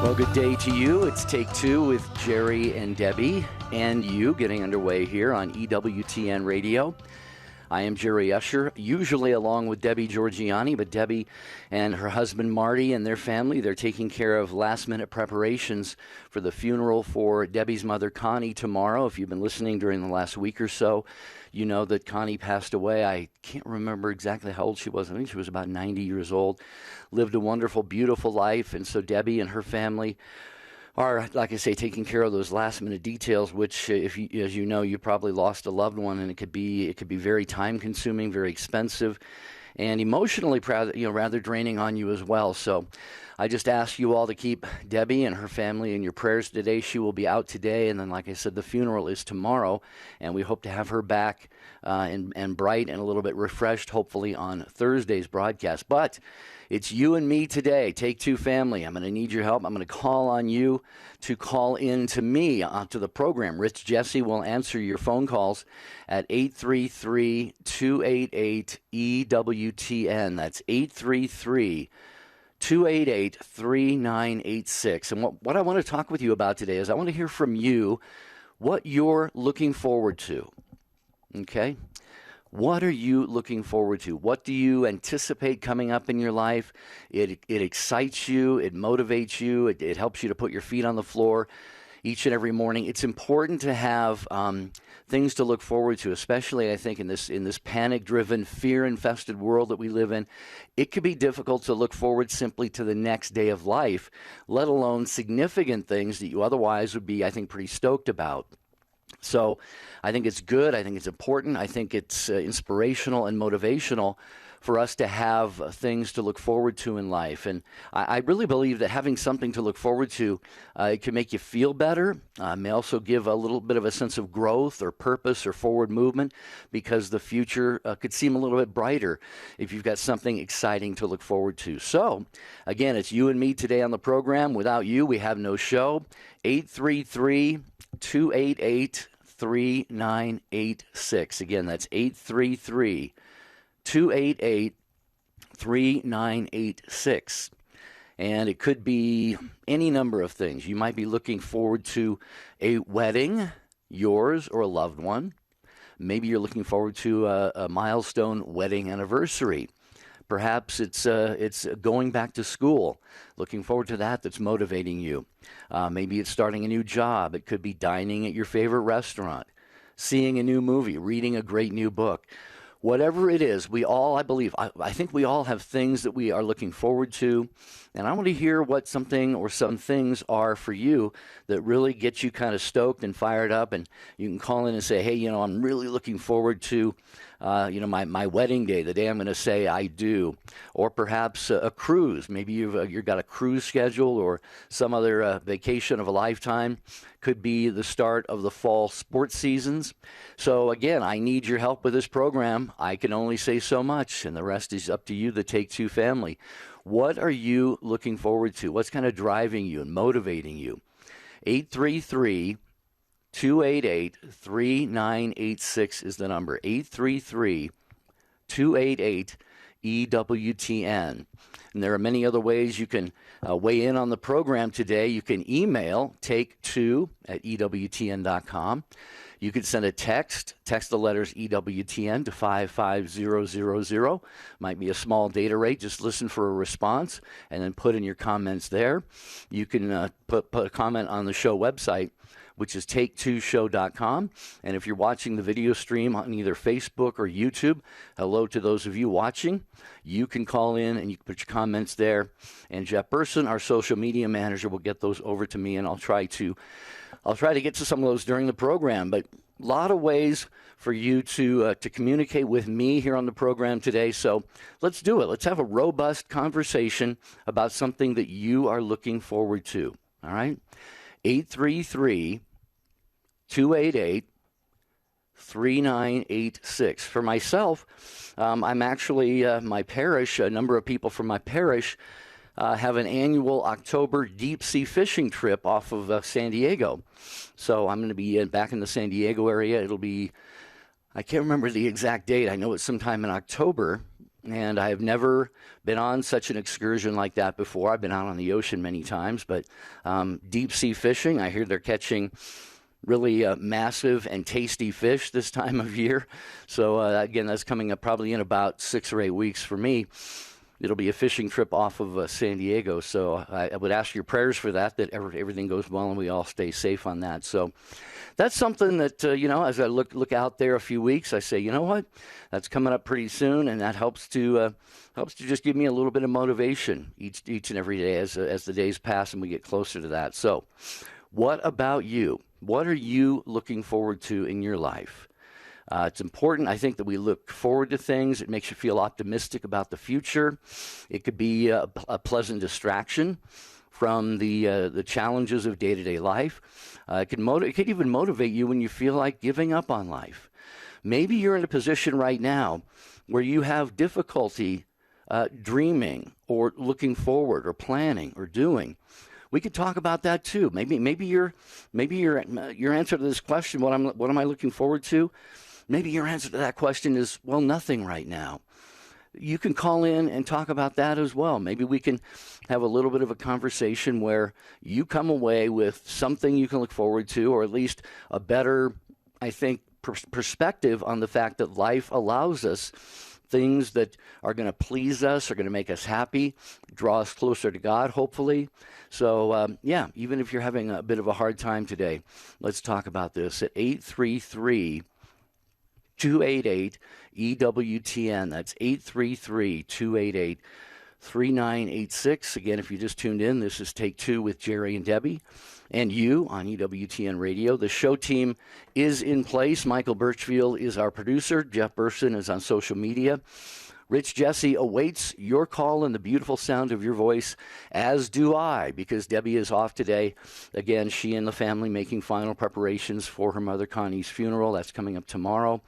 Well, good day to you. It's Take Two with Jerry and Debbie and you getting underway here on EWTN Radio. I am Jerry Usher, usually along with Debbie Georgiani, but Debbie and her husband Marty and their family, they're taking care of last-minute preparations for the funeral for Debbie's mother Connie tomorrow. If you've been listening during the last week or so, you know that Connie passed away. I can't remember exactly how old she was. I think she was about 90 years old. Lived a wonderful, beautiful life, and so Debbie and her family are, like I say, taking care of those last-minute details, which, if you, as you know, you probably lost a loved one, and it could be very time-consuming, very expensive, and emotionally, rather draining on you as well. So I just ask you all to keep Debbie and her family in your prayers today. She will be out today, and then, like I said, the funeral is tomorrow, and we hope to have her back and bright and a little bit refreshed, hopefully, on Thursday's broadcast. But it's you and me today, Take Two family. I'm going to need your help. I'm going to call on you to call in to me to the program. Rich Jesse will answer your phone calls at 833-288-EWTN. That's 833-288-3986. And what I want to talk with you about today is I want to hear from you what you're looking forward to. Okay? What are you looking forward to? What do you anticipate coming up in your life? It excites you. It motivates you. It helps you to put your feet on the floor each and every morning. It's important to have things to look forward to, especially, I think, in this panic-driven, fear-infested world that we live in. It could be difficult to look forward simply to the next day of life, let alone significant things that you otherwise would be, I think, pretty stoked about. So I think it's good. I think it's important. I think it's inspirational and motivational for us to have things to look forward to in life. And I really believe that having something to look forward to, it can make you feel better, may also give a little bit of a sense of growth or purpose or forward movement, because the future could seem a little bit brighter if you've got something exciting to look forward to. So, again, it's you and me today on the program. Without you, we have no show. 833-288-3986. Again, that's 833-288-3986. And it could be any number of things. You might be looking forward to a wedding, yours or a loved one. Maybe you're looking forward to a milestone wedding anniversary. Perhaps it's going back to school, looking forward to that. That's motivating you. Maybe it's starting a new job. It could be dining at your favorite restaurant, seeing a new movie, reading a great new book. Whatever it is, we all, I believe, I think we all have things that we are looking forward to. And I want to hear what something or some things are for you that really get you kind of stoked and fired up. And you can call in and say, hey, I'm really looking forward to my wedding day, the day I'm going to say I do. Or perhaps a cruise. Maybe you've got a cruise schedule or some other vacation of a lifetime. Could be the start of the fall sports seasons. So, again, I need your help with this program. I can only say so much, and the rest is up to you, the Take Two family. What are you looking forward to? What's kind of driving you and motivating you? 833-288-3986 is the number. 833-288-EWTN. And there are many other ways you can weigh in on the program today. You can email take2@EWTN.com. You can send a text the letters EWTN to 55000. Might be a small data rate. Just listen for a response and then put in your comments there. You can put a comment on the show website, which is take2show.com. And if you're watching the video stream on either Facebook or YouTube, hello to those of you watching. You can call in and you can put your comments there. And Jeff Burson, our social media manager, will get those over to me, and I'll try to get to some of those during the program. But a lot of ways for you to communicate with me here on the program today. So let's do it. Let's have a robust conversation about something that you are looking forward to. All right? 833-288-3986. For myself, I'm actually, my parish, a number of people from my parish have an annual October deep-sea fishing trip off of San Diego. So I'm going to be back in the San Diego area. It'll be, I can't remember the exact date. I know it's sometime in October. And I have never been on such an excursion like that before. I've been out on the ocean many times, but deep sea fishing, I hear they're catching really massive and tasty fish this time of year. So again, that's coming up probably in about 6 or 8 weeks for me. It'll be a fishing trip off of San Diego. So I would ask your prayers for that everything goes well and we all stay safe on that. So that's something that, as I look out there a few weeks, I say, you know what, that's coming up pretty soon. And that helps to just give me a little bit of motivation each and every day as the days pass and we get closer to that. So what about you? What are you looking forward to in your life? It's important, I think, that we look forward to things. It makes you feel optimistic about the future. It could be a pleasant distraction from the challenges of day-to-day life. It could even motivate you when you feel like giving up on life. Maybe you're in a position right now where you have difficulty dreaming or looking forward or planning or doing. We could talk about that too. Maybe your answer to this question, what am I looking forward to? Maybe your answer to that question is, well, nothing right now. You can call in and talk about that as well. Maybe we can have a little bit of a conversation where you come away with something you can look forward to, or at least a better, I think, perspective on the fact that life allows us things that are going to please us, are going to make us happy, draw us closer to God, hopefully. So, even if you're having a bit of a hard time today, let's talk about this at 833-288-EWTN. That's 833-288-3986. Again, if you just tuned in, this is Take Two with Jerry and Debbie and you on EWTN Radio. The show team is in place. Michael Birchfield is our producer. Jeff Burson is on social media. Rich Jesse awaits your call and the beautiful sound of your voice, as do I, because Debbie is off today. Again, she and the family making final preparations for her mother Connie's funeral. That's coming up tomorrow.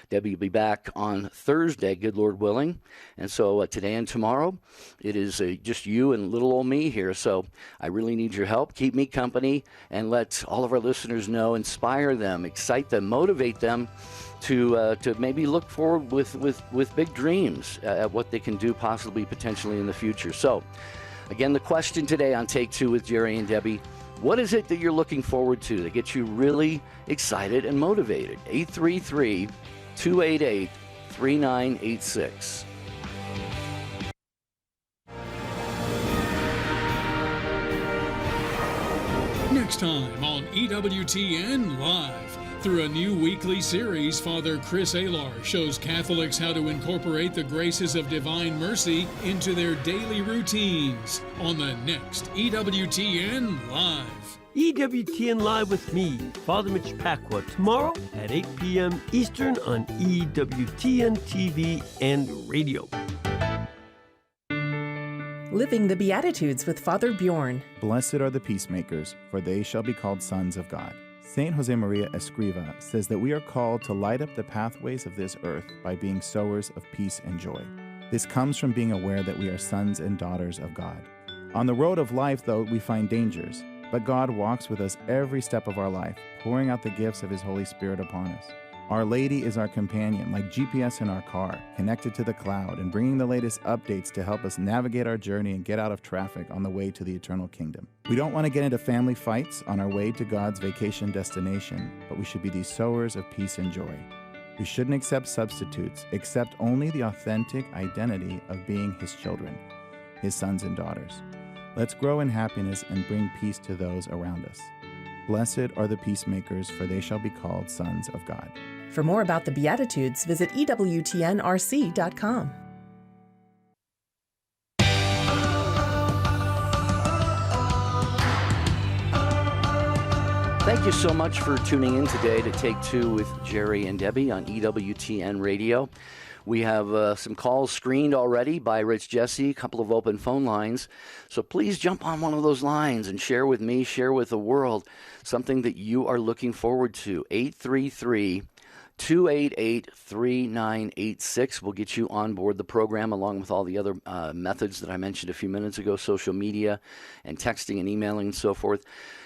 Debbie will be back on Thursday, good Lord willing. And so today and tomorrow, it is just you and little old me here. So I really need your help. Keep me company and let all of our listeners know, inspire them, excite them, motivate them to maybe look forward with big dreams at what they can do possibly potentially in the future. So again, the question today on Take Two with Jerry and Debbie, what is it that you're looking forward to that gets you really excited and motivated? 833-288-3986. Next time on EWTN Live. Through a new weekly series, Father Chris Alar shows Catholics how to incorporate the graces of divine mercy into their daily routines on the next EWTN Live. EWTN Live with me, Father Mitch Pacwa, tomorrow at 8 p.m. Eastern on EWTN TV and radio. Living the Beatitudes with Father Bjorn. Blessed are the peacemakers, for they shall be called sons of God. Saint Jose Maria Escriva says that we are called to light up the pathways of this earth by being sowers of peace and joy. This comes from being aware that we are sons and daughters of God. On the road of life, though, we find dangers, but God walks with us every step of our life, pouring out the gifts of His Holy Spirit upon us. Our Lady is our companion, like GPS in our car, connected to the cloud and bringing the latest updates to help us navigate our journey and get out of traffic on the way to the eternal kingdom. We don't want to get into family fights on our way to God's vacation destination, but we should be these sowers of peace and joy. We shouldn't accept substitutes, accept only the authentic identity of being His children, His sons and daughters. Let's grow in happiness and bring peace to those around us. Blessed are the peacemakers, for they shall be called sons of God. For more about the Beatitudes, visit EWTNRC.com. Thank you so much for tuning in today to Take Two with Jerry and Debbie on EWTN Radio. We have some calls screened already by Rich Jesse, a couple of open phone lines. So please jump on one of those lines and share with me, share with the world, something that you are looking forward to. 833 288-3986 will get you on board the program along with all the other methods that I mentioned a few minutes ago, social media and texting and emailing and so forth.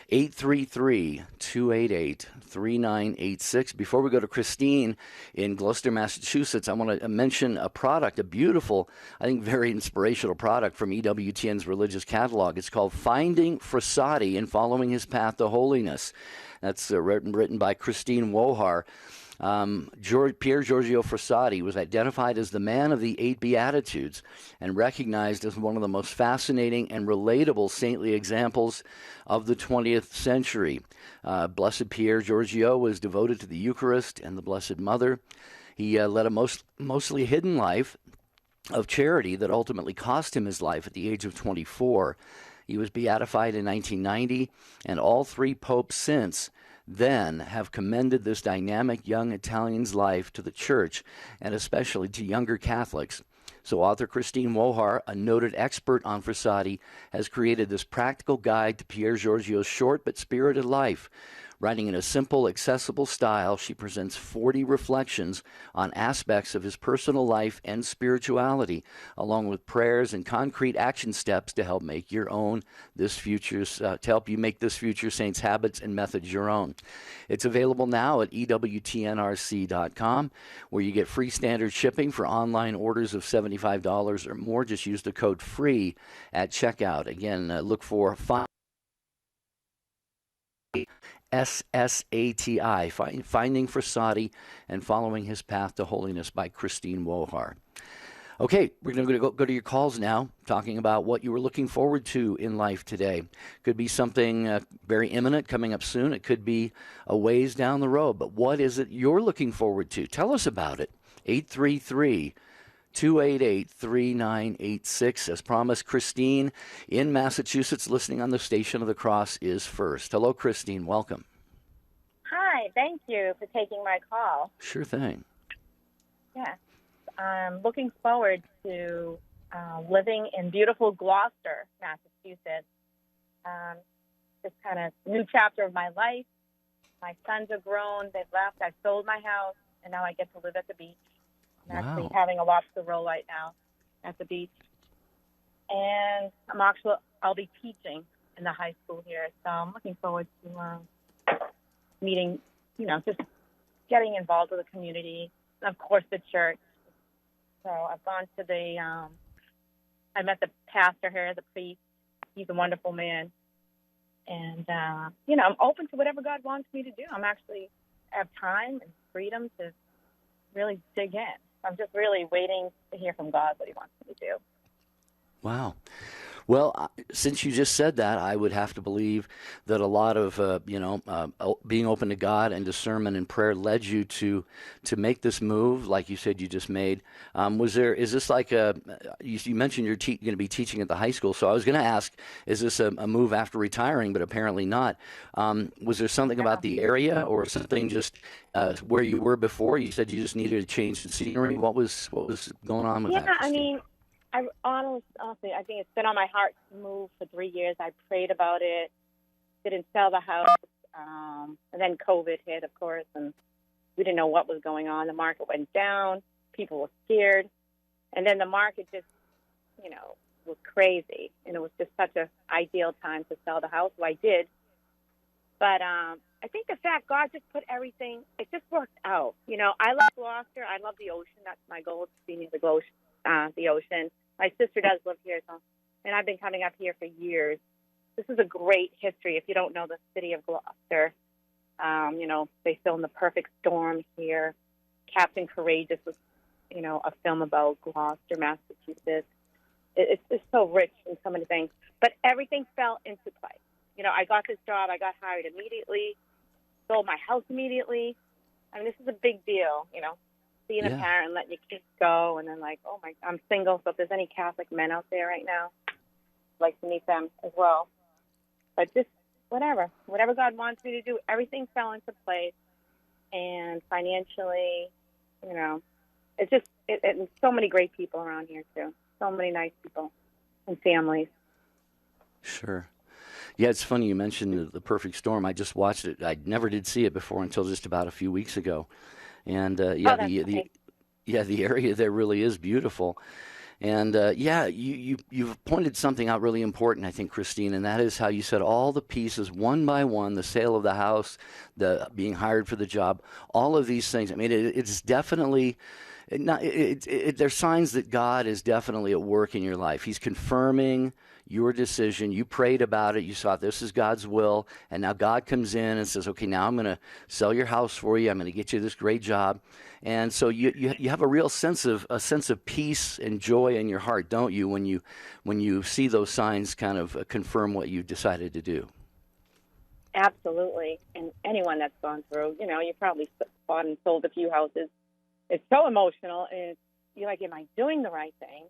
833-288-3986. Before we go to Christine in Gloucester, Massachusetts, I want to mention a product, a beautiful, I think very inspirational product from EWTN's religious catalog. It's called Finding Frassati and Following His Path to Holiness. That's written by Christine Wohar. Pier Giorgio Frassati was identified as the man of the 8 Beatitudes and recognized as one of the most fascinating and relatable saintly examples of the 20th century. Blessed Pier Giorgio was devoted to the Eucharist and the Blessed Mother. He led a mostly hidden life of charity that ultimately cost him his life at the age of 24. He was beatified in 1990, and all 3 popes since then have commended this dynamic young Italian's life to the Church, and especially to younger Catholics. So author Christine Wohar, a noted expert on Frassati, has created this practical guide to Pier Giorgio's short but spirited life. Writing in a simple, accessible style, she presents 40 reflections on aspects of his personal life and spirituality, along with prayers and concrete action steps to help make your own to help you make this future saint's habits and methods your own. It's available now at EWTNRC.com, where you get free standard shipping for online orders of $75 or more. Just use the code FREE at checkout. Again, look for SSATI, Finding Frassati and Following His Path to Holiness by Christine Wohar. Okay, we're going to go to your calls now, talking about what you were looking forward to in life today. Could be something very imminent coming up soon. It could be a ways down the road. But what is it you're looking forward to? Tell us about it. 833-288-3986. As promised, Christine in Massachusetts, listening on the Station of the Cross, is first. Hello, Christine. Welcome. Hi. Thank you for taking my call. Sure thing. Yeah. I'm looking forward to living in beautiful Gloucester, Massachusetts. This kind of new chapter of my life. My sons are grown. They've left. I've sold my house, and now I get to live at the beach. I'm actually having a lobster roll right now at the beach. And I'll be teaching in the high school here. So I'm looking forward to meeting, just getting involved with the community. And of course, the church. So I've gone to I met the pastor here, the priest. He's a wonderful man. And, I'm open to whatever God wants me to do. I have time and freedom to really dig in. I'm just really waiting to hear from God what he wants me to do. Wow. Well, since you just said that, I would have to believe that a lot of, being open to God and discernment and prayer led you to make this move, like you said you just made. Is this like you mentioned you're going to be teaching at the high school, so I was going to ask, is this a move after retiring, but apparently not. Was there something about the area or something just where you were before? You said you just needed to change the scenery. What was going on with that? Yeah, I mean, honestly, I think it's been on my heart to move for 3 years. I prayed about it, didn't sell the house, and then COVID hit, of course, and we didn't know what was going on. The market went down. People were scared. And then the market just, was crazy, and it was just such an ideal time to sell the house, so I did. But I think the fact God just put everything, it just worked out. I love Gloucester. I love the ocean. That's my goal, to be near the ocean. My sister does live here, and I've been coming up here for years. This is a great history. If you don't know the city of Gloucester, they filmed The Perfect Storm here. Captain Courageous was, a film about Gloucester, Massachusetts. It's so rich in so many things. But everything fell into place. I got this job. I got hired immediately, sold my house immedely. I mean, this is a big deal, being a parent and letting your kids go, and then I'm single, so if there's any Catholic men out there right now, I'd like to meet them as well. But just whatever God wants me to do, everything fell into place, and financially, it's just and so many great people around here too, so many nice people and families. Sure. Yeah, it's funny you mentioned The Perfect Storm. I just watched it. I never did see it before until just about a few weeks ago. And the area there really is beautiful. And you've pointed something out really important, I think, Christine, and that is how you said all the pieces, one by one, the sale of the house, the being hired for the job, all of these things. I mean, it's definitely there's signs that God is definitely at work in your life. He's confirming your decision. You prayed about it. You thought this is God's will, and now God comes in and says, "Okay, now I'm going to sell your house for you. I'm going to get you this great job." And so you have a real sense of peace and joy in your heart, don't you, when you see those signs kind of confirm what you decided to do? Absolutely. And anyone that's gone through, you probably bought and sold a few houses. It's so emotional, and you're like, "Am I doing the right thing?"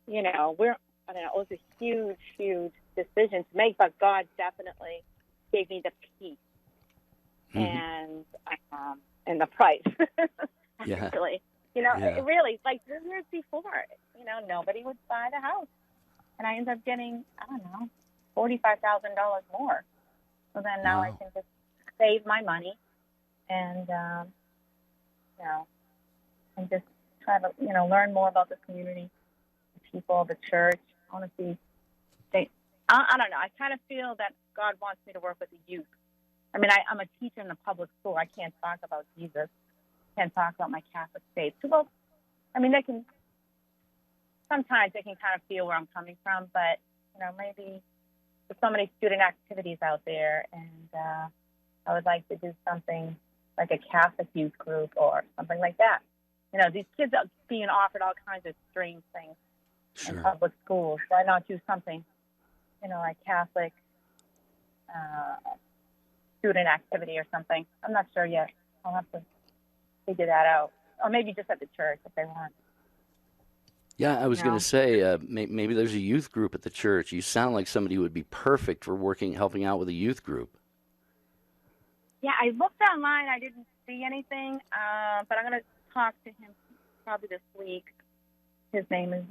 It was a huge, huge decision to make, but God definitely gave me the peace and the price. Actually, It really, like 3 years before, nobody would buy the house, and I ended up getting, $45,000 more. So then now I can just save my money and, and just try to, learn more about the community, the people, the church. I want to see. I don't know. I kind of feel that God wants me to work with the youth. I mean, I'm a teacher in the public school. I can't talk about Jesus. Can't talk about my Catholic faith. Well, I mean, sometimes they can kind of feel where I'm coming from, but, maybe there's so many student activities out there, and I would like to do something like a Catholic youth group or something like that. These kids are being offered all kinds of strange things in public schools. Why not do something, like Catholic student activity or something? I'm not sure yet. I'll have to figure that out. Or maybe just at the church if they want. Yeah, I was going to say, maybe there's a youth group at the church. You sound like somebody who would be perfect for helping out with a youth group. Yeah, I looked online. I didn't see anything, but I'm going to talk to him probably this week. His name is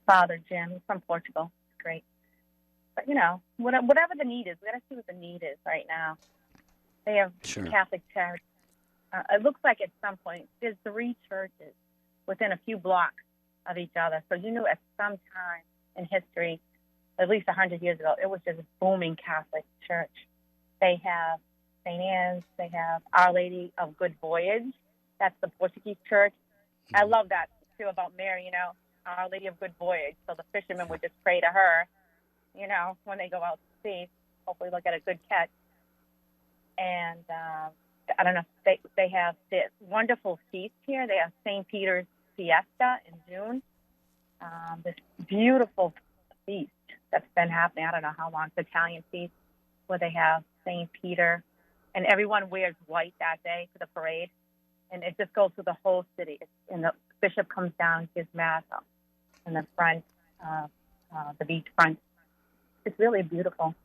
Father Jim. He's from Portugal. It's great. But, whatever the need is, we got to see what the need is right now. They have Catholic charity. It looks like at some point there's 3 churches within a few blocks of each other. So you knew at some time in history, at least 100 years ago, it was just a booming Catholic church. They have St. Anne's. They have Our Lady of Good Voyage. That's the Portuguese church. I love that, too, about Mary, Our Lady of Good Voyage. So the fishermen would just pray to her, when they go out to sea. Hopefully they'll get a good catch. And I don't know, they have this wonderful feast here. They have St. Peter's Fiesta in June. This beautiful feast that's been happening, I don't know how long, it's Italian feast, where they have St. Peter, and everyone wears white that day for the parade. And it just goes through the whole city. And the bishop comes down and gives mass in the front, the beach front. It's really beautiful.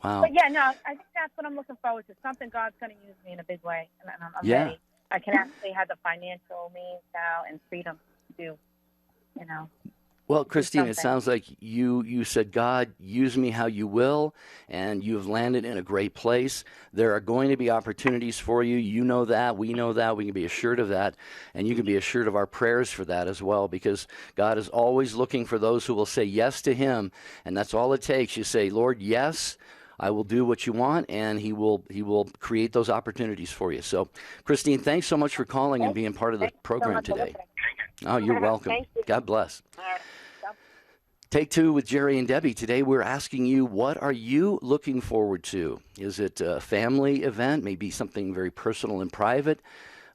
Wow. But yeah, no, I think that's what I'm looking forward to. Something God's going to use me in a big way. And I'm ready. I can actually have the financial means now and freedom to do, Well, Christine, it sounds like you said, "God, use me how you will," and you have landed in a great place. There are going to be opportunities for you. You know that. We know that. We can be assured of that. And you can be assured of our prayers for that as well, because God is always looking for those who will say yes to Him. And that's all it takes. You say, "Lord, yes, I will do what you want," and He will create those opportunities for you. So, Christine, thanks so much for calling and being part of the program today. Oh, you're welcome. Thank you. God bless. Take 2 with Jerry and Debbie. Today we're asking you, what are you looking forward to? Is it a family event, maybe something very personal and private?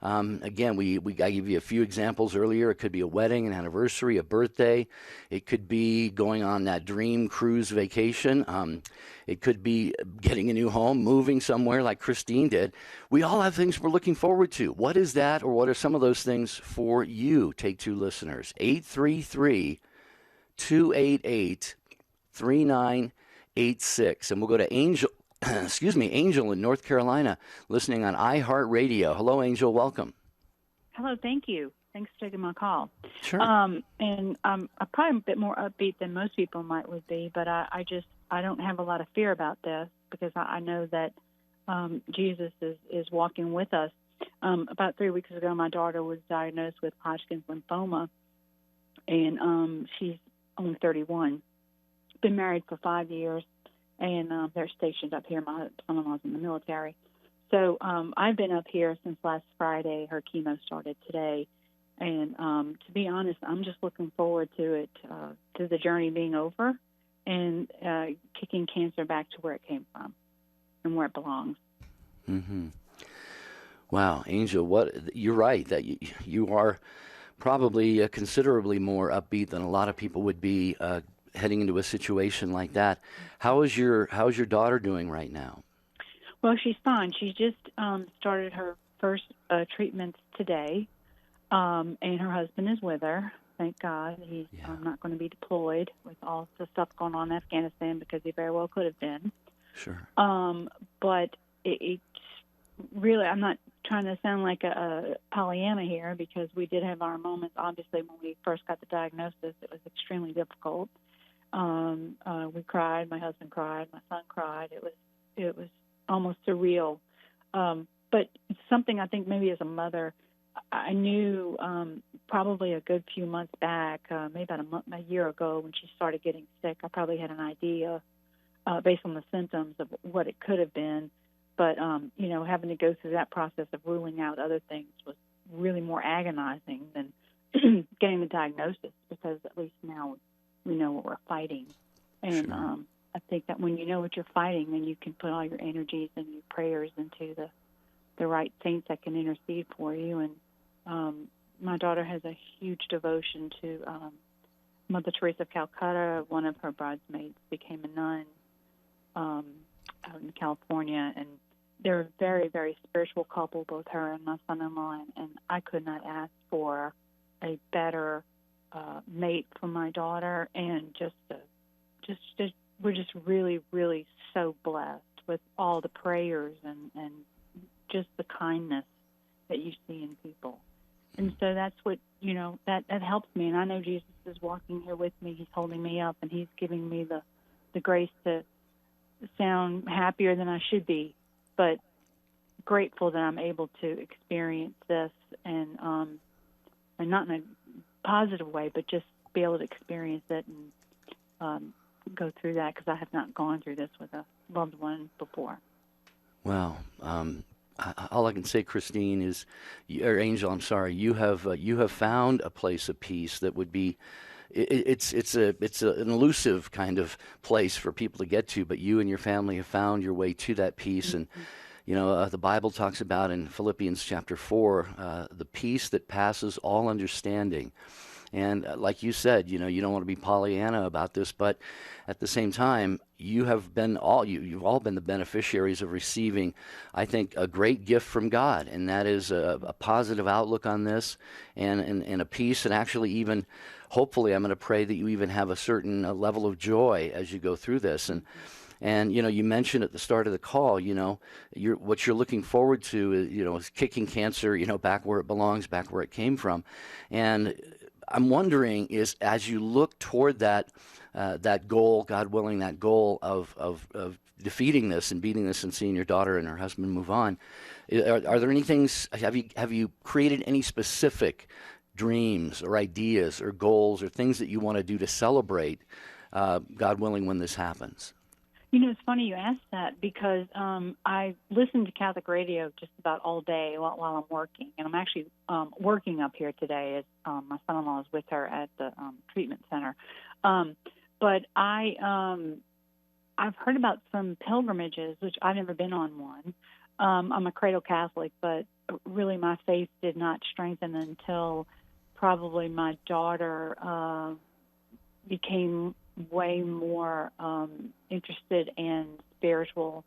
Again, I gave you a few examples earlier. It could be a wedding, an anniversary, a birthday. It could be going on that dream cruise vacation. It could be getting a new home, moving somewhere like Christine did. We all have things we're looking forward to. What is that, or what are some of those things for you? Take 2 listeners. 833-288-3986. And we'll go to Angel. Angel in North Carolina, listening on iHeartRadio. Hello, Angel. Welcome. Hello. Thank you. Thanks for taking my call. Sure. And I'm probably a bit more upbeat than most people would be, but I don't have a lot of fear about this, because I know that Jesus is walking with us. About 3 weeks ago, my daughter was diagnosed with Hodgkin's lymphoma, and she's only 31. Been married for 5 years, and they're stationed up here. My son-in-law's in the military. So I've been up here since last Friday. Her chemo started today. And to be honest, I'm just looking forward to it, to the journey being over and kicking cancer back to where it came from and where it belongs. Mm-hmm. Wow, Angel, you're right that you are probably considerably more upbeat than a lot of people would be heading into a situation like that. How's your daughter doing right now? Well, she's fine. She just started her first treatments today, and her husband is with her. Thank God. He's not going to be deployed with all the stuff going on in Afghanistan, because he very well could have been. Sure. But it's really, I'm not trying to sound like a Pollyanna here, because we did have our moments. Obviously, when we first got the diagnosis, it was extremely difficult. We cried. My husband cried. My son cried. It was almost surreal. But it's something I think maybe as a mother, I knew probably a good few months back, maybe about a year ago, when she started getting sick. I probably had an idea based on the symptoms of what it could have been. But, having to go through that process of ruling out other things was really more agonizing than getting the diagnosis, because at least now we know what we're fighting. And Sure. I think that when you know what you're fighting, then you can put all your energies and your prayers into the right saints that can intercede for you. And my daughter has a huge devotion to Mother Teresa of Calcutta. One of her bridesmaids became a nun out in California, and they're a very, very spiritual couple, both her and my son-in-law, and I could not ask for a better mate for my daughter. And we're just really, really so blessed with all the prayers and just the kindness that you see in people. And so that's what, that helps me. And I know Jesus is walking here with me. He's holding me up, and he's giving me the grace to sound happier than I should be, but grateful that I'm able to experience this, and not in a positive way, but just be able to experience it and go through that, because I have not gone through this with a loved one before. Well, all I can say, Christine, is, or Angel, I'm sorry, you have found a place of peace that would be. It's an elusive kind of place for people to get to, but you and your family have found your way to that peace. And the Bible talks about in Philippians chapter 4 the peace that passes all understanding. And like you said, you don't want to be Pollyanna about this, but at the same time, you've all been the beneficiaries of receiving, I think, a great gift from God, and that is a positive outlook on this, and a peace, and actually even, hopefully, I'm going to pray that you even have a certain level of joy as you go through this. And you mentioned at the start of the call, what you're looking forward to is kicking cancer, back where it belongs, back where it came from. And I'm wondering, is as you look toward that goal, God willing, that goal of defeating this and beating this and seeing your daughter and her husband move on, are there any things? Have you created any specific dreams or ideas or goals or things that you want to do to celebrate, God willing, when this happens? It's funny you asked that, because I listen to Catholic radio just about all day while I'm working. And I'm actually working up here today, as my son-in-law is with her at the treatment center. But I've heard about some pilgrimages, which I've never been on one. I'm a cradle Catholic, but really my faith did not strengthen until probably my daughter became way more interested and spiritual,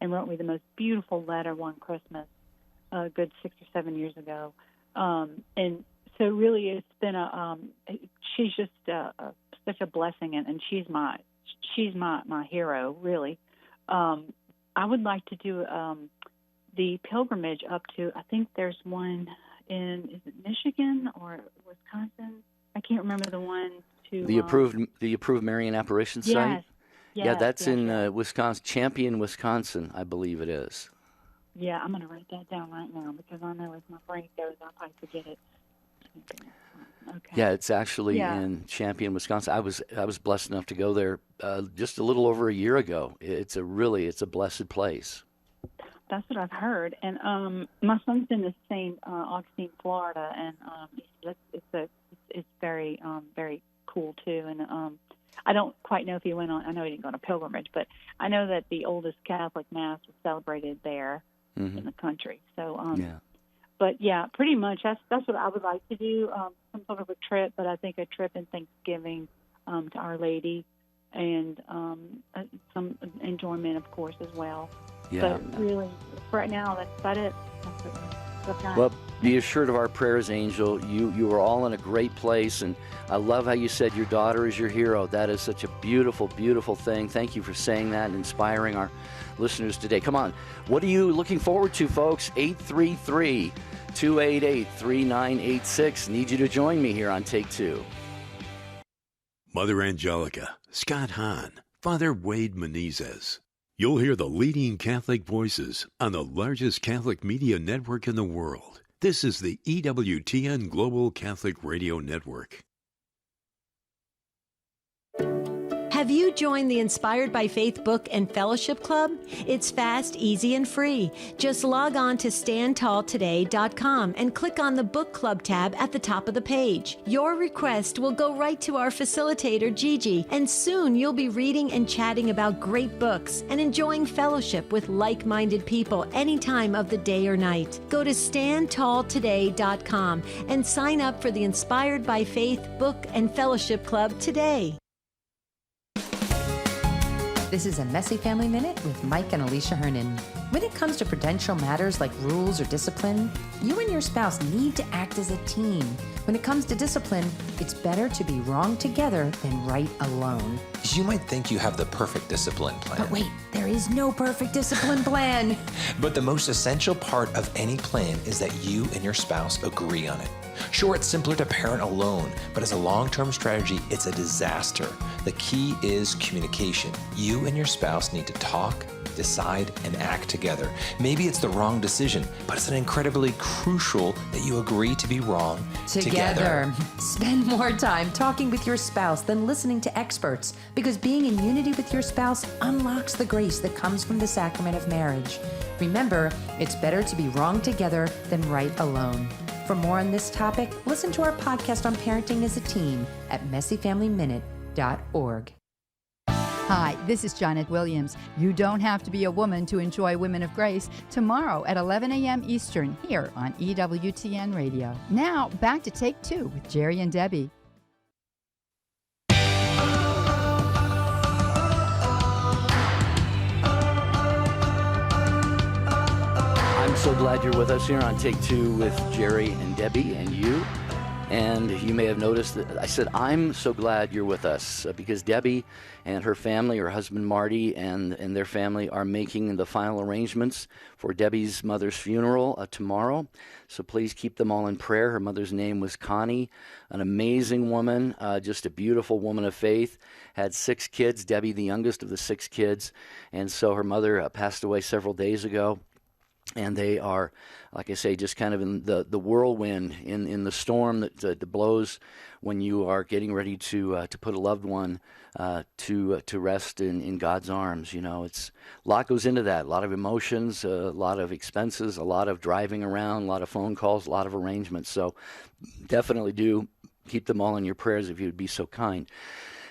and wrote me the most beautiful letter one Christmas, a good 6 or 7 years ago. And so really it's been she's just such a blessing, and she's my hero, really. I would like to do the pilgrimage up to, I think there's one is it Michigan or Wisconsin? I can't remember the one. The approved Marian apparition site? Yes, Yeah, that's in right. Wisconsin, Champion, Wisconsin, I believe it is. Yeah, I'm going to write that down right now because I know as my brain goes, I'll probably forget it. Okay. Yeah, it's actually Yeah. in Champion, Wisconsin. I was blessed enough to go there just a little over a year ago. It's a blessed place. That's what I've heard. And my son's in the same Augustine, Florida, and it's very very cool too. And I don't quite know if he went on. I know he didn't go on a pilgrimage, but I know that the oldest Catholic Mass was celebrated there in the country. So Yeah. But yeah, pretty much that's what I would like to do. Some sort of a trip, but I think a trip in Thanksgiving to Our Lady, and some enjoyment, of course, as well. Yeah. But really, for right now, that's about it. That's not. Well, be assured of our prayers, Angel. You are all in a great place, and I love how you said your daughter is your hero. That is such a beautiful, beautiful thing. Thank you for saying that and inspiring our listeners today. Come on. What are you looking forward to, folks? 833-288-3986. Need you to join me here on Take Two. Mother Angelica, Scott Hahn, Father Wade Menezes. You'll hear the leading Catholic voices on the largest Catholic media network in the world. This is the EWTN Global Catholic Radio Network. Have you joined the Inspired by Faith Book and Fellowship Club? It's fast, easy, and free. Just log on to standtalltoday.com and click on the Book Club tab at the top of the page. Your request will go right to our facilitator, Gigi, and soon you'll be reading and chatting about great books and enjoying fellowship with like-minded people any time of the day or night. Go to standtalltoday.com and sign up for the Inspired by Faith Book and Fellowship Club today. This is a Messy Family Minute with Mike and Alicia Hernan. When it comes to prudential matters like rules or discipline, you and your spouse need to act as a team. When it comes to discipline, it's better to be wrong together than right alone. You might think you have the perfect discipline plan. But wait, there is no perfect discipline plan. But the most essential part of any plan is that you and your spouse agree on it. Sure, it's simpler to parent alone, but as a long-term strategy, it's a disaster. The key is communication. You and your spouse need to talk, decide, and act together. Maybe it's the wrong decision, but it's incredibly crucial that you agree to be wrong together. Spend more time talking with your spouse than listening to experts, because being in unity with your spouse unlocks the grace that comes from the sacrament of marriage. Remember, it's better to be wrong together than right alone. For more on this topic, listen to our podcast on parenting as a team at messyfamilyminute.org. Hi, this is Janet Williams. You don't have to be a woman to enjoy Women of Grace tomorrow at 11 a.m. Eastern here on EWTN Radio. Now, back to Take Two with Jerry and Debbie. I'm so glad you're with us here on Take Two with Jerry and Debbie and you. And you may have noticed that I said, I'm so glad you're with us because Debbie and her family, her husband Marty and their family are making the final arrangements for Debbie's mother's funeral tomorrow. So please keep them all in prayer. Her mother's name was Connie, an amazing woman, just a beautiful woman of faith, had 6 kids, Debbie the youngest of the 6 kids. And so her mother passed away several days ago. And they are, like I say, just kind of in the whirlwind, in the storm that blows when you are getting ready to put a loved one to rest in God's arms. You know, it's a lot goes into that. A lot of emotions, a lot of expenses, a lot of driving around, a lot of phone calls, a lot of arrangements. So definitely do keep them all in your prayers if you would be so kind.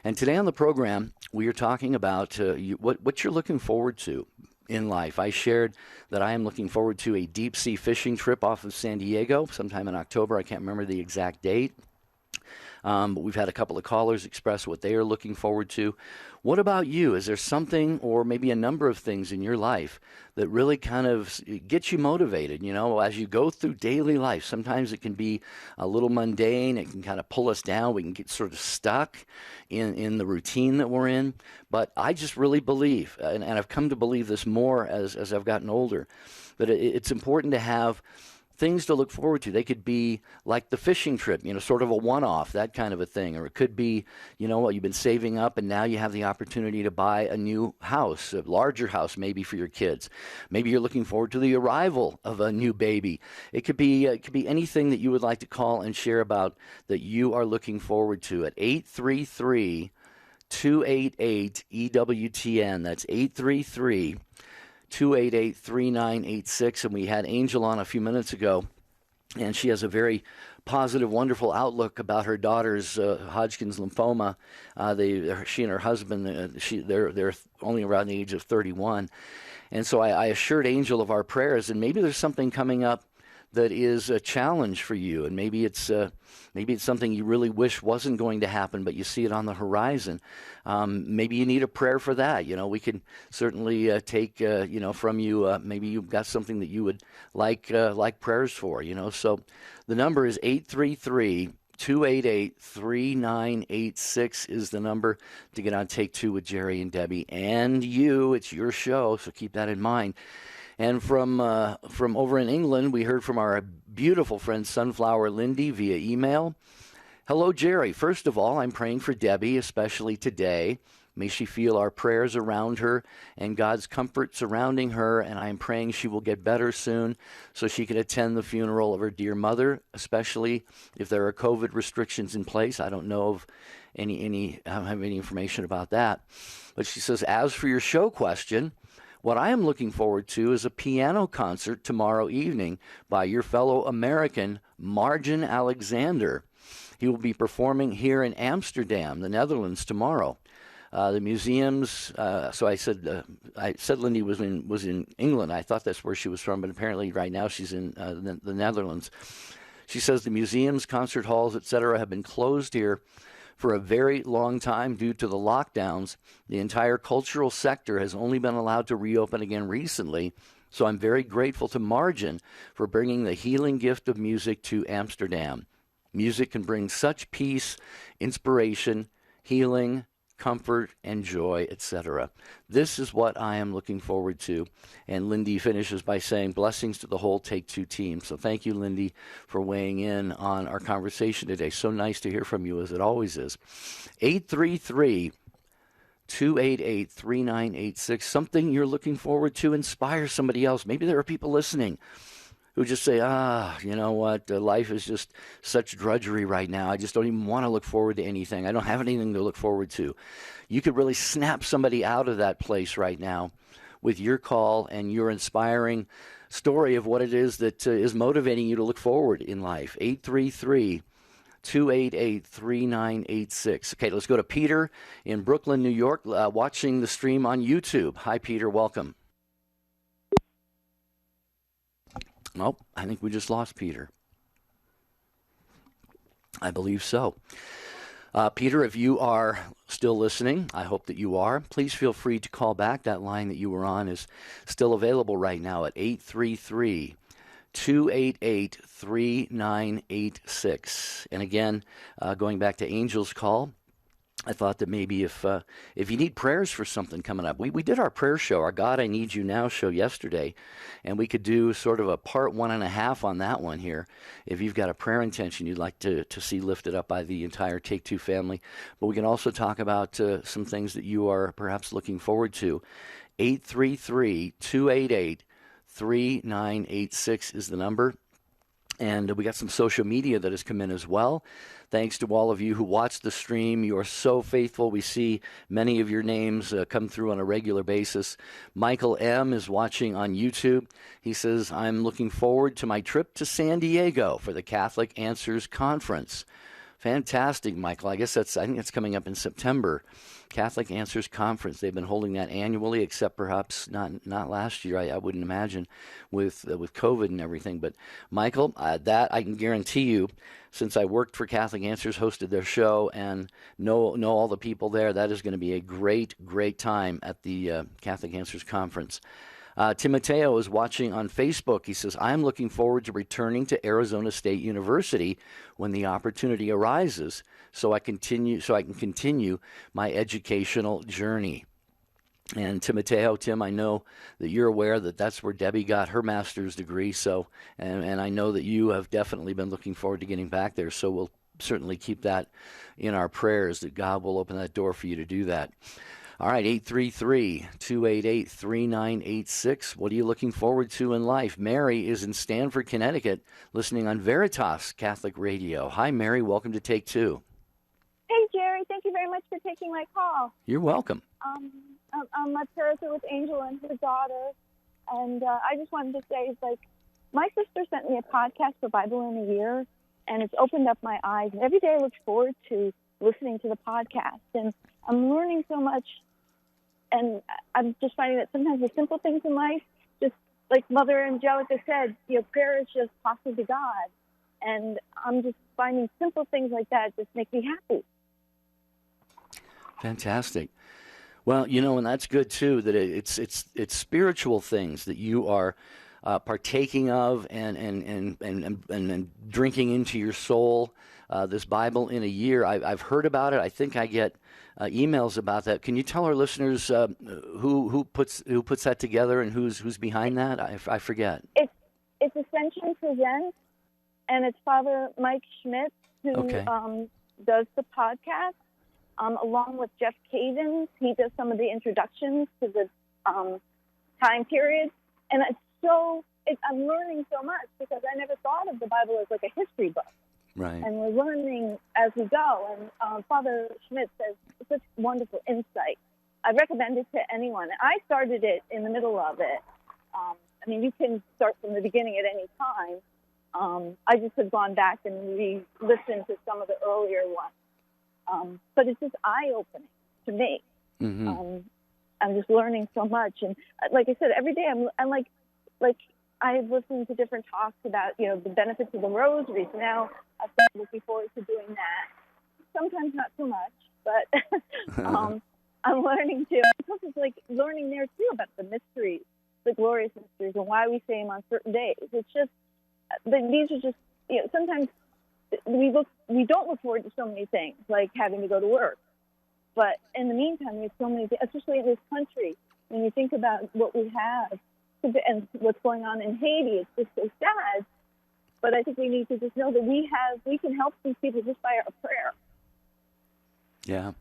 And today on the program, we are talking about what you're looking forward to in life. I shared that I am looking forward to a deep sea fishing trip off of San Diego sometime in October. I can't remember the exact date. But we've had a couple of callers express what they are looking forward to. What about you? Is there something or maybe a number of things in your life that really kind of gets you motivated, you know, as you go through daily life? Sometimes it can be a little mundane. It can kind of pull us down. We can get sort of stuck in the routine that we're in. But I just really believe, and I've come to believe this more as I've gotten older, that it's important to have things to look forward to. They could be like the fishing trip, sort of a one-off, that kind of a thing. Or it could be, you've been saving up and now you have the opportunity to buy a new house, a larger house maybe for your kids. Maybe you're looking forward to the arrival of a new baby. It could be anything that you would like to call and share about that you are looking forward to at 833-288-EWTN. That's 833-288-3986. And we had Angel on a few minutes ago, and she has a very positive, wonderful outlook about her daughter's Hodgkin's lymphoma. She and her husband, they're only around the age of 31. And so I assured Angel of our prayers, and maybe there's something coming up that is a challenge for you, and maybe it's something you really wish wasn't going to happen, but you see it on the horizon. Maybe you need a prayer for that. We can certainly take from you. Maybe you've got something that you would like prayers for. So the number is 833-288-3986 is the number to get on Take Two with Jerry and Debbie and you. It's your show, so keep that in mind. And from over in England, we heard from our beautiful friend Sunflower Lindy via email. Hello, Jerry. First of all, I'm praying for Debbie, especially today. May she feel our prayers around her and God's comfort surrounding her, and I'm praying she will get better soon so she can attend the funeral of her dear mother, especially if there are COVID restrictions in place. I don't know of I don't have any information about that. But she says, as for your show question, what I am looking forward to is a piano concert tomorrow evening by your fellow American, Margin Alexander. He will be performing here in Amsterdam, the Netherlands, tomorrow. The museums. So I said Lindy was in England. I thought that's where she was from, but apparently right now she's in the Netherlands. She says the museums, concert halls, etc., have been closed here for a very long time due to the lockdowns. The entire cultural sector has only been allowed to reopen again recently. So I'm very grateful to Margin for bringing the healing gift of music to Amsterdam. Music can bring such peace, inspiration, healing, comfort, and joy, etc. This is what I am looking forward to. And Lindy finishes by saying, blessings to the whole Take Two team. So thank you, Lindy, for weighing in on our conversation today. So nice to hear from you, as it always is. 833-288-3986. Something you're looking forward to inspire somebody else. Maybe there are people listening who just say, you know what, life is just such drudgery right now. I just don't even want to look forward to anything. I don't have anything to look forward to. You could really snap somebody out of that place right now with your call and your inspiring story of what it is that is motivating you to look forward in life. 833-288-3986. Okay, let's go to Peter in Brooklyn, New York, watching the stream on YouTube. Hi, Peter. Welcome. Nope, I think we just lost Peter. I believe so. Peter, if you are still listening, I hope that you are, please feel free to call back. That line that you were on is still available right now at 833-288-3986. And again, going back to Angel's call, I thought that maybe if you need prayers for something coming up, we did our prayer show, our God I Need You Now show yesterday, and we could do sort of a part 1.5 on that one here. If you've got a prayer intention you'd like to see lifted up by the entire Take Two family, but we can also talk about some things that you are perhaps looking forward to. 833-288-3986 is the number. And we got some social media that has come in as well. Thanks to all of you who watch the stream. You are so faithful. We see many of your names come through on a regular basis. Michael M. is watching on YouTube. He says, I'm looking forward to my trip to San Diego for the Catholic Answers Conference. Fantastic, Michael. I think that's coming up in September. Catholic Answers Conference. They've been holding that annually, except perhaps not last year, I wouldn't imagine, with COVID and everything. But, Michael, that I can guarantee you, since I worked for Catholic Answers, hosted their show, and know all the people there, that is going to be a great, great time at the Catholic Answers Conference. Timoteo is watching on Facebook. He says, I'm looking forward to returning to Arizona State University when the opportunity arises so I can continue my educational journey. And Timoteo, Tim, I know that you're aware that that's where Debbie got her master's degree. So, and I know that you have definitely been looking forward to getting back there. So we'll certainly keep that in our prayers, that God will open that door for you to do that. All right, 833-288-3986. What are you looking forward to in life? Mary is in Stamford, Connecticut, listening on Veritas Catholic Radio. Hi, Mary. Welcome to Take Two. Hey, Jerry. Thank you very much for taking my call. You're welcome. My prayers are with Angel and her daughter. And I just wanted to say, my sister sent me a podcast for Bible in a Year, and it's opened up my eyes. And every day I look forward to listening to the podcast. And I'm learning so much. And I'm just finding that sometimes the simple things in life, just like Mother Angelica said, prayer is just talking to God. And I'm just finding simple things like that just make me happy. Fantastic. Well, and that's good too, that it's spiritual things that you are partaking of and drinking into your soul. This Bible in a Year, I've heard about it. I think I get emails about that. Can you tell our listeners who puts that together and who's behind that? I forget. It's Ascension Presents, and it's Father Mike Schmidt who does the podcast. Along with Jeff Cavins, he does some of the introductions to the time period, and I'm learning so much because I never thought of the Bible as like a history book. Right. And we're learning as we go. And Father Schmidt says such wonderful insight. I recommend it to anyone. I started it in the middle of it. You can start from the beginning at any time. I just have gone back and re-listened to some of the earlier ones. But it's just eye-opening to me. Mm-hmm. I'm just learning so much, and like I said, every day I'm like I've listened to different talks about the benefits of the rosary. So now I've started looking forward to doing that. Sometimes not too much, but I'm learning too. Plus, it's like learning there too about the mysteries, the glorious mysteries, and why we say them on certain days. It's just these are just sometimes. We don't look forward to so many things, like having to go to work. But in the meantime, there's so many things, especially in this country. When you think about what we have and what's going on in Haiti, it's just so sad. But I think we need to just know that we can help these people just by our prayer. Yeah,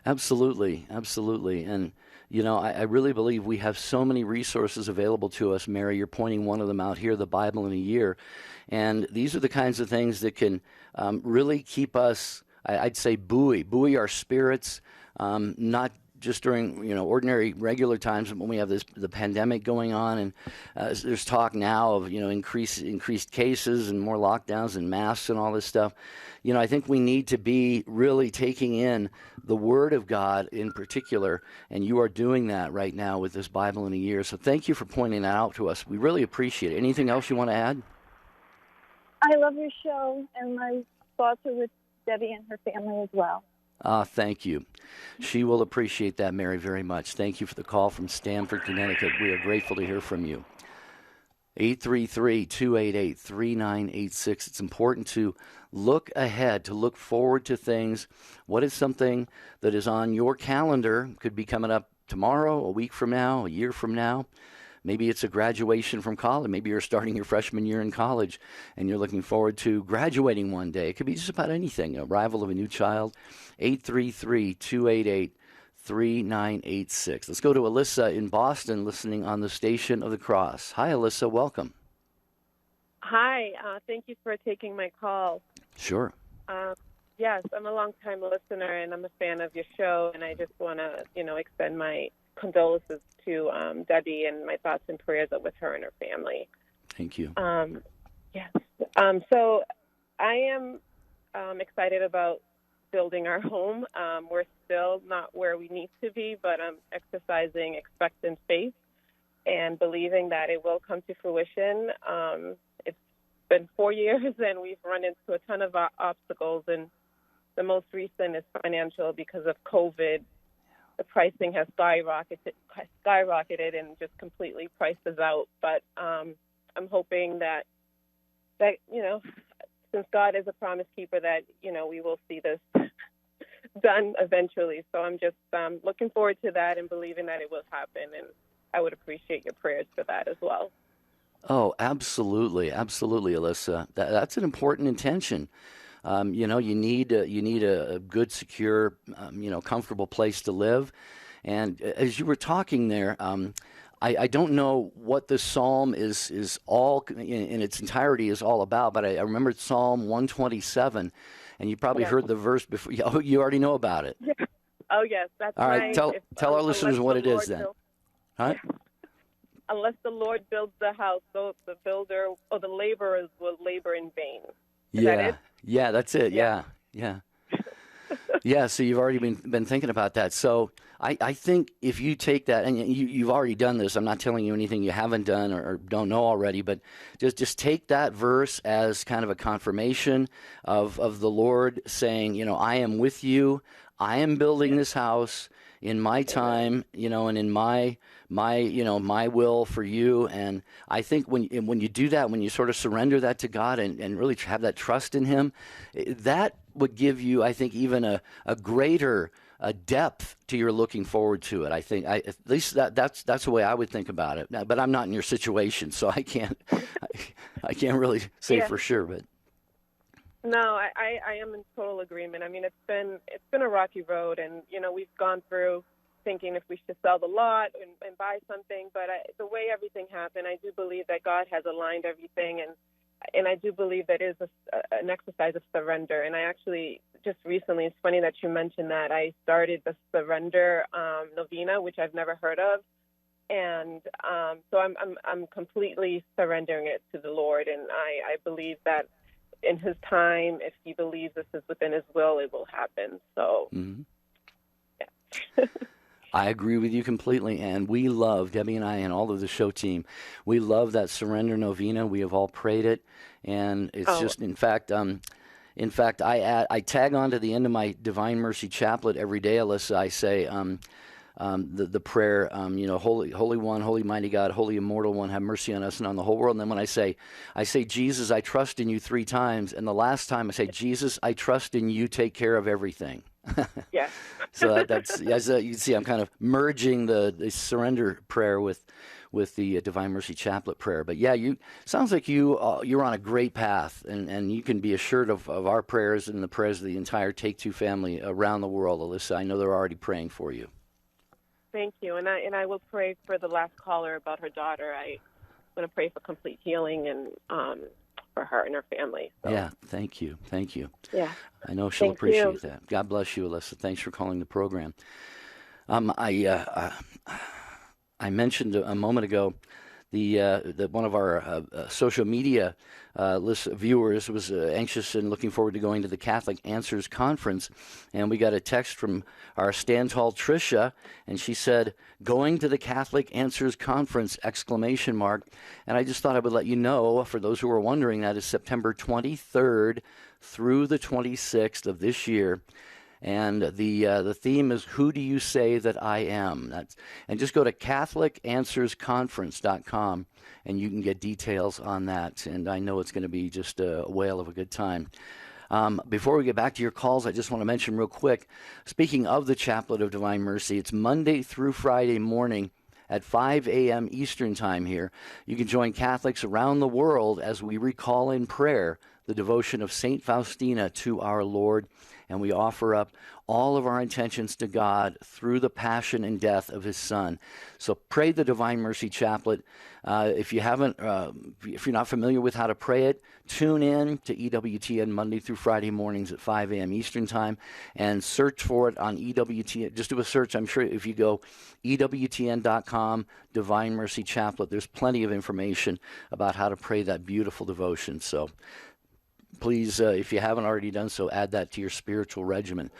absolutely. And, I really believe we have so many resources available to us, Mary. You're pointing one of them out here, the Bible in a Year. And these are the kinds of things that can really keep us, I'd say, buoy our spirits, not just during ordinary regular times, but when we have the pandemic going on, and there's talk now of increased cases and more lockdowns and masks and all this stuff. I think we need to be really taking in the Word of God in particular, and you are doing that right now with this Bible in a Year. So thank you for pointing that out to us. We really appreciate it. Anything else you want to add? I love your show, and my thoughts are with Debbie and her family as well. Thank you. She will appreciate that, Mary, very much. Thank you for the call from Stamford, Connecticut. We are grateful to hear from you. 833-288-3986. It's important to look ahead, to look forward to things. What is something that is on your calendar? Could be coming up tomorrow, a week from now, a year from now. Maybe it's a graduation from college. Maybe you're starting your freshman year in college and you're looking forward to graduating one day. It could be just about anything, arrival of a new child. 833-288-3986. Let's go to Alyssa in Boston, listening on the Station of the Cross. Hi, Alyssa. Welcome. Hi. Thank you for taking my call. Sure. Yes, I'm a long-time listener, and I'm a fan of your show, and I just want to, extend my condolences to Debbie, and my thoughts and prayers are with her and her family. Thank you. Yes. So I am excited about building our home. We're still not where we need to be, but I'm exercising expectant faith and believing that it will come to fruition. It's been 4 years, and we've run into a ton of obstacles, and the most recent is financial because of COVID. The pricing has skyrocketed and just completely priced us out. But I'm hoping that since God is a promise keeper, that we will see this done eventually. So I'm just looking forward to that and believing that it will happen. And I would appreciate your prayers for that as well. Oh, absolutely, absolutely, Alyssa. That's an important intention. You need a good, secure, comfortable place to live. And as you were talking there, I don't know what this psalm is all in its entirety is all about, but I remember Psalm 127, and you probably heard the verse before. Oh, you already know about it. Oh, yes, that's all right. Tell our listeners what it is then. Huh? Unless the Lord builds the house, so the builder or the laborers will labor in vain. Is that it? Yeah, that's it. Yeah. Yeah, so you've already been thinking about that. So I think if you take that, and you've already done this, I'm not telling you anything you haven't done or don't know already, but just take that verse as kind of a confirmation of the Lord saying, I am with you. I am building this house in my time, and in my will for you. And I think when you do that, when you sort of surrender that to God and really have that trust in Him, that would give you, I think, even a greater depth to your looking forward to it. I think at least that's the way I would think about it. But I'm not in your situation, so I can't really say for sure. But no, I am in total agreement. I mean, it's been a rocky road, and we've gone through thinking if we should sell the lot and buy something. But the way everything happened, I do believe that God has aligned everything, and I do believe that is an exercise of surrender. And I actually just recently, it's funny that you mentioned that, I started the surrender novena, which I've never heard of, and so I'm completely surrendering it to the Lord, and I believe that in His time, if He believes this is within His will, it will happen. So, yeah. I agree with you completely, and we love, Debbie and I and all of the show team, we love that surrender novena. We have all prayed it, and it's just, in fact, I tag on to the end of my Divine Mercy Chaplet every day, Alyssa. I say the prayer, Holy One, Holy Mighty God, Holy Immortal One, have mercy on us and on the whole world. And then when I say, Jesus, I trust in you 3 times, and the last time I say, Jesus, I trust in you, take care of everything. Yeah. So that's as you can see, I'm kind of merging the surrender prayer with the Divine Mercy Chaplet prayer. But yeah, sounds like you're on a great path, and you can be assured of our prayers and the prayers of the entire Take Two family around the world, Alyssa. I know they're already praying for you. Thank you, and I will pray for the last caller about her daughter. I'm going to pray for complete healing and for her and her family. So. Yeah, thank you. Yeah, I know she'll appreciate that. God bless you, Alyssa. Thanks for calling the program. I mentioned a moment ago the one of our social media viewers was anxious and looking forward to going to the Catholic Answers Conference, and we got a text from our Stand Tall Tricia, and she said, "Going to the Catholic Answers Conference!" ! And I just thought I would let you know, for those who are wondering, that is September 23rd through the 26th of this year. And the theme is, Who Do You Say That I Am? And just go to CatholicAnswersConference.com, and you can get details on that. And I know it's going to be just a whale of a good time. Before we get back to your calls, I just want to mention real quick, speaking of the Chaplet of Divine Mercy, it's Monday through Friday morning at 5 a.m. Eastern Time here. You can join Catholics around the world as we recall in prayer the devotion of St. Faustina to our Lord, and we offer up all of our intentions to God through the passion and death of His Son. So pray the Divine Mercy Chaplet. If you're not familiar with how to pray it, tune in to EWTN Monday through Friday mornings at 5 a.m. Eastern Time and search for it on EWTN. Just do a search. I'm sure if you go EWTN.com, Divine Mercy Chaplet, there's plenty of information about how to pray that beautiful devotion. So please, if you haven't already done so, add that to your spiritual regimen.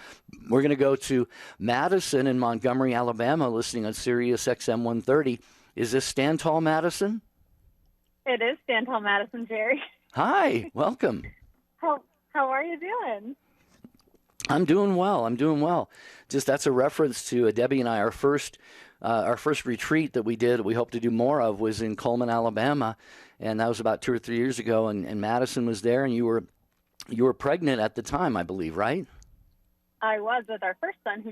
We're going to go to Madison in Montgomery, Alabama, listening on Sirius XM 130. Is this Stand Tall Madison? It is Stand Tall Madison, Jerry. Hi, welcome. How are you doing? I'm doing well. Just that's a reference to Debbie and I. Our first retreat that we did, we hope to do more of, was in Cullman, Alabama, and that was about 2 or 3 years ago. And Madison was there, and you were pregnant at the time, I believe, right? I was with our first son,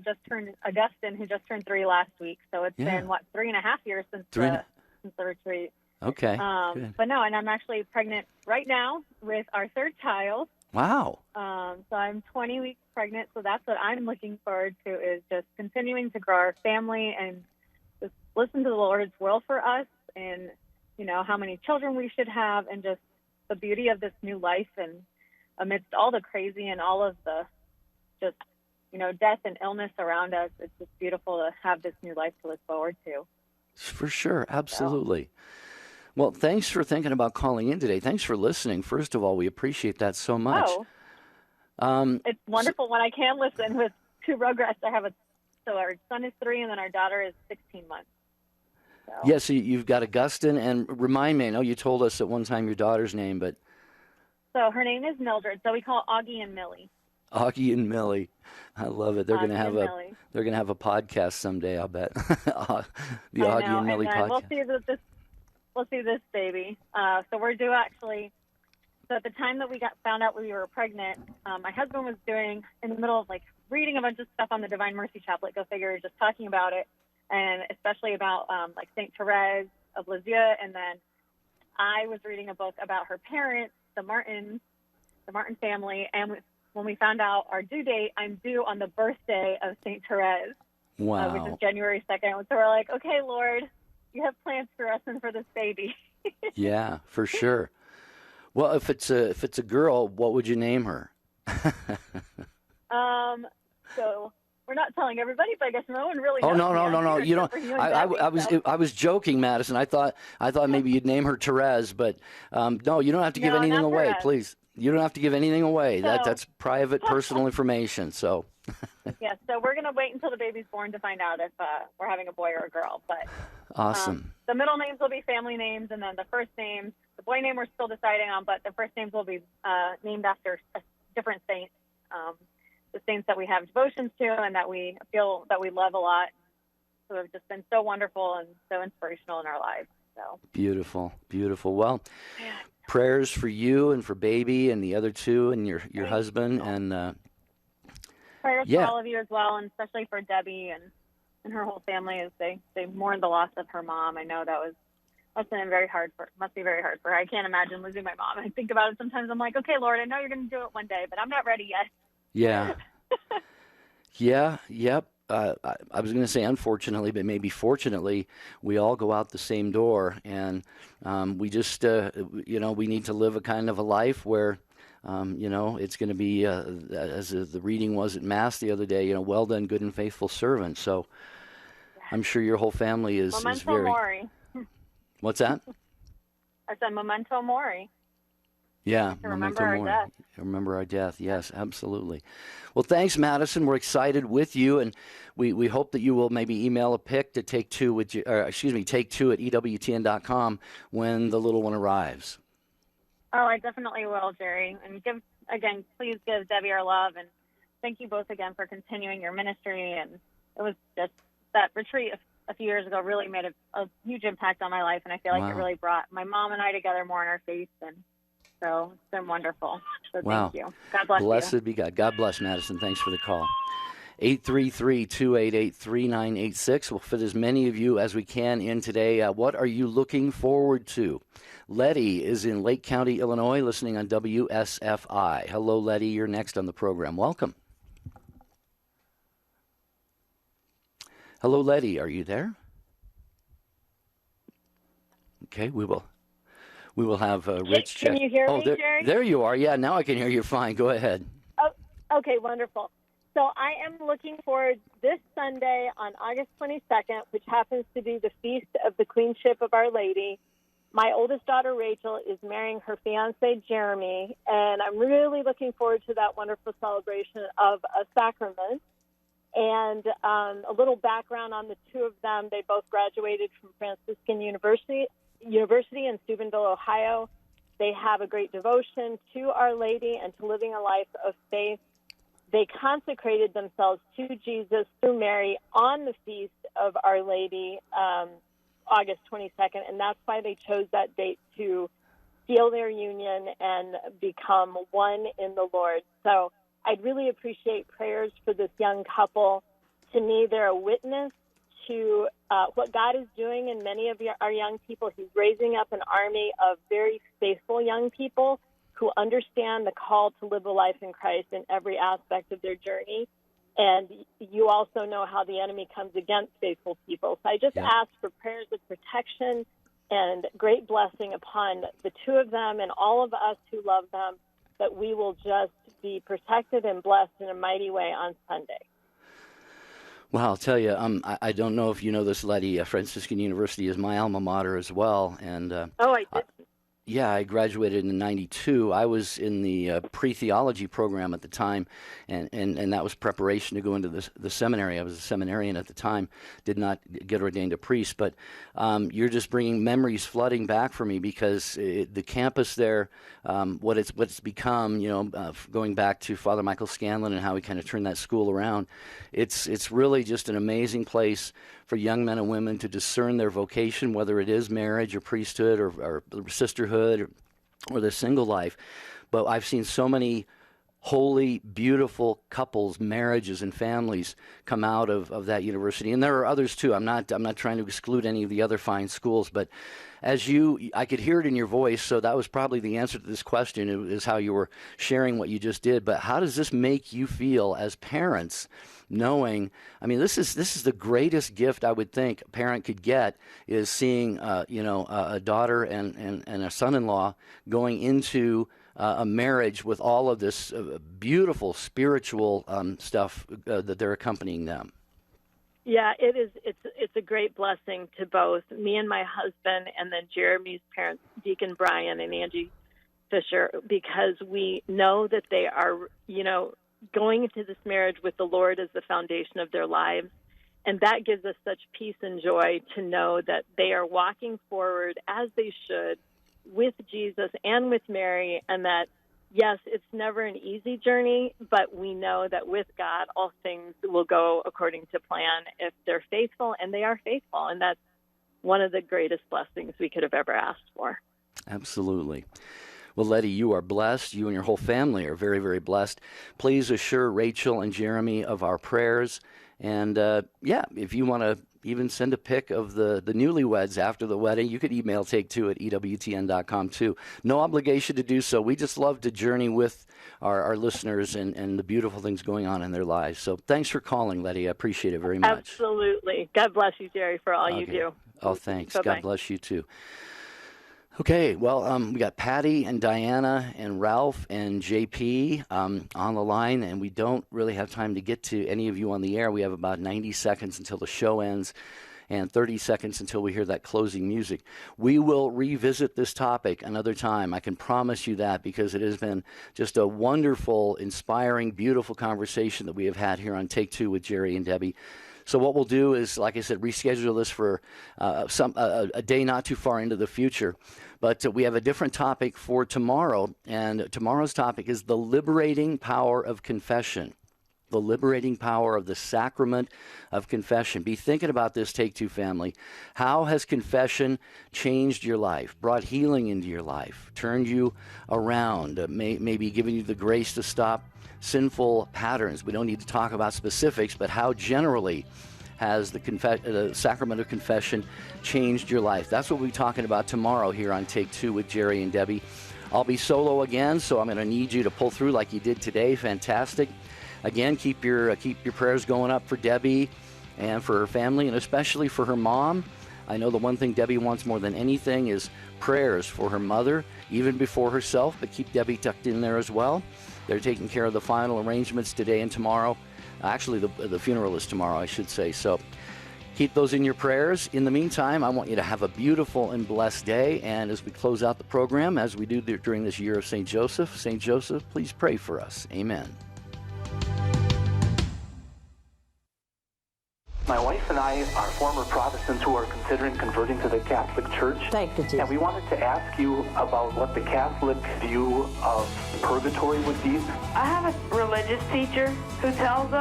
Augustine, who just turned 3 last week. So it's been 3.5 years since the retreat. Okay. Good. But no, and I'm actually pregnant right now with our third child. Wow. So I'm 20 weeks pregnant. So that's what I'm looking forward to, is just continuing to grow our family and just listen to the Lord's will for us, and how many children we should have, and just the beauty of this new life, and amidst all the crazy and all of the just death and illness around us, it's just beautiful to have this new life to look forward to. For sure. Absolutely. Well, thanks for thinking about calling in today. Thanks for listening. First of all, we appreciate that so much. It's wonderful when I can listen with 2 Rugrats. So our son is 3, and then our daughter is 16 months. So. Yes, so you've got Augustine, and remind me, I know you told us at one time your daughter's name, but... So her name is Mildred, so we call Augie and Millie. Augie and Millie. I love it. They're going to have a podcast someday, I'll bet. The Augie and Millie podcast. We'll see this baby. So we're due actually. So at the time that we found out we were pregnant, my husband was in the middle of reading a bunch of stuff on the Divine Mercy Chaplet. Go figure, just talking about it, and especially about Saint Therese of Lisieux. And then I was reading a book about her parents, the Martin family, and when we found out our due date, I'm due on the birthday of Saint Therese, wow. Which is January 2nd. So we're like, okay, Lord, you have plans for us and for this baby. Yeah, for sure. Well, if it's a girl, what would you name her? So we're not telling everybody, but I guess no one really knows. Oh no! You don't. I was joking, Madison. I thought maybe you'd name her Therese, but no, you don't have to give anything away, Therese. Please. You don't have to give anything away. That's private, personal information. So. Yeah, so we're gonna wait until the baby's born to find out if we're having a boy or a girl. But awesome. The middle names will be family names, and then the first names, the boy name we're still deciding on, but the first names will be named after different saints, the saints that we have devotions to and that we feel that we love a lot. So they've just been so wonderful and so inspirational in our lives. So beautiful. Well, prayers for you and for baby and the other 2 and your husband, and prayers for all of you as well, and especially for Debbie and her whole family as they mourn the loss of her mom. I know must be very hard for her. I can't imagine losing my mom. I think about it sometimes. I'm like, okay, Lord, I know you're going to do it one day, but I'm not ready yet. Yeah. Yep. I was going to say unfortunately, but maybe fortunately, we all go out the same door, and we just, we need to live a kind of a life where, it's going to be, as the reading was at Mass the other day, well done, good and faithful servant. So I'm sure your whole family is very... Memento mori. What's that? I said memento mori. Yeah, remember our death. Remember our death. Yes, absolutely. Well, thanks, Madison. We're excited with you, and we hope that you will maybe email a pic to take 2 take 2 at EWTN.com when the little one arrives. Oh, I definitely will, Jerry. And please give Debbie our love, and thank you both again for continuing your ministry. And it was just that retreat a few years ago really made a huge impact on my life, and I feel like it really brought my mom and I together more in our faith, and so it's been wonderful. So thank you. God bless you. Blessed be God. God bless, Madison. Thanks for the call. 833-288-3986. We'll fit as many of you as we can in today. What are you looking forward to? Letty is in Lake County, Illinois, listening on WSFI. Hello, Letty. You're next on the program. Welcome. Hello, Letty. Are you there? Okay, we will have Rich check. Can you hear me, Jerry? There you are. Yeah, now I can hear you fine. Go ahead. Oh, okay, wonderful. So I am looking forward this Sunday on August 22nd, which happens to be the Feast of the Queenship of Our Lady. My oldest daughter, Rachel, is marrying her fiancé, Jeremy, and I'm really looking forward to that wonderful celebration of a sacrament. And a little background on the 2 of them. They both graduated from Franciscan University in Steubenville, Ohio. They have a great devotion to Our Lady and to living a life of faith. They consecrated themselves to Jesus through Mary on the Feast of Our Lady, August 22nd, and that's why they chose that date to seal their union and become one in the Lord. So I'd really appreciate prayers for this young couple. To me, they're a witness to what God is doing in many of our young people. He's raising up an army of very faithful young people who understand the call to live a life in Christ in every aspect of their journey. And you also know how the enemy comes against faithful people. So I just ask for prayers of protection and great blessing upon the two of them and all of us who love them, that we will just be protected and blessed in a mighty way on Sunday. Well, I'll tell you, I don't know if you know this, Letty. Franciscan University is my alma mater as well. And I did. Yeah, I graduated in '92. I was in the pre-theology program at the time, and that was preparation to go into the seminary. I was a seminarian at the time, did not get ordained a priest. But you're just bringing memories flooding back for me, because the campus there, what it's become, going back to Father Michael Scanlon and how he kind of turned that school around, it's really just an amazing place for young men and women to discern their vocation, whether it is marriage or priesthood or sisterhood or their single life. But I've seen so many holy, beautiful couples, marriages, and families come out of that university. And there are others too. I'm not trying to exclude any of the other fine schools, but I could hear it in your voice, so that was probably the answer to this question, is how you were sharing what you just did. But how does this make you feel as parents, knowing, this is the greatest gift I would think a parent could get, is seeing a daughter and a son-in-law going into a marriage with all of this beautiful spiritual stuff that they're accompanying them. Yeah, it is. It's a great blessing to both me and my husband, and then Jeremy's parents, Deacon Brian and Angie Fisher, because we know that they are, going into this marriage with the Lord as the foundation of their lives. And that gives us such peace and joy to know that they are walking forward as they should with Jesus and with Mary, and that, yes, it's never an easy journey, but we know that with God, all things will go according to plan if they're faithful, and they are faithful. And that's one of the greatest blessings we could have ever asked for. Absolutely. Well, Letty, you are blessed. You and your whole family are very, very blessed. Please assure Rachel and Jeremy of our prayers. And, if you want to even send a pic of the newlyweds after the wedding, you could email take2 at EWTN.com too. No obligation to do so. We just love to journey with our listeners and the beautiful things going on in their lives. So thanks for calling, Letty. I appreciate it very much. Absolutely. God bless you, Jerry, for all you do. Oh, thanks. Bye-bye. God bless you too. Okay, well, we got Patty and Diana and Ralph and JP on the line, and we don't really have time to get to any of you on the air. We have about 90 seconds until the show ends and 30 seconds until we hear that closing music. We will revisit this topic another time. I can promise you that, because it has been just a wonderful, inspiring, beautiful conversation that we have had here on Take Two with Jerry and Debbie. So what we'll do is, like I said, reschedule this for a day not too far into the future. But we have a different topic for tomorrow, and tomorrow's topic is the liberating power of confession. The liberating power of the sacrament of confession. Be thinking about this, Take Two family. How has confession changed your life, brought healing into your life, turned you around, maybe given you the grace to stop sinful patterns? We don't need to talk about specifics, but how generally has the sacrament of confession changed your life? That's what we'll be talking about tomorrow here on Take Two with Jerry and Debbie. I'll be solo again, so I'm going to need you to pull through like you did today. Fantastic. Again, keep your prayers going up for Debbie and for her family, and especially for her mom. I know the one thing Debbie wants more than anything is prayers for her mother, even before herself, but keep Debbie tucked in there as well. They're taking care of the final arrangements today and tomorrow. Actually, the funeral is tomorrow, I should say. So keep those in your prayers. In the meantime, I want you to have a beautiful and blessed day. And as we close out the program, as we do during this year of St. Joseph, please pray for us. Amen. My wife and I are former Protestants who are considering converting to the Catholic Church. Thank you, Jesus. And we wanted to ask you about what the Catholic view of purgatory would be. I have a religious teacher who tells us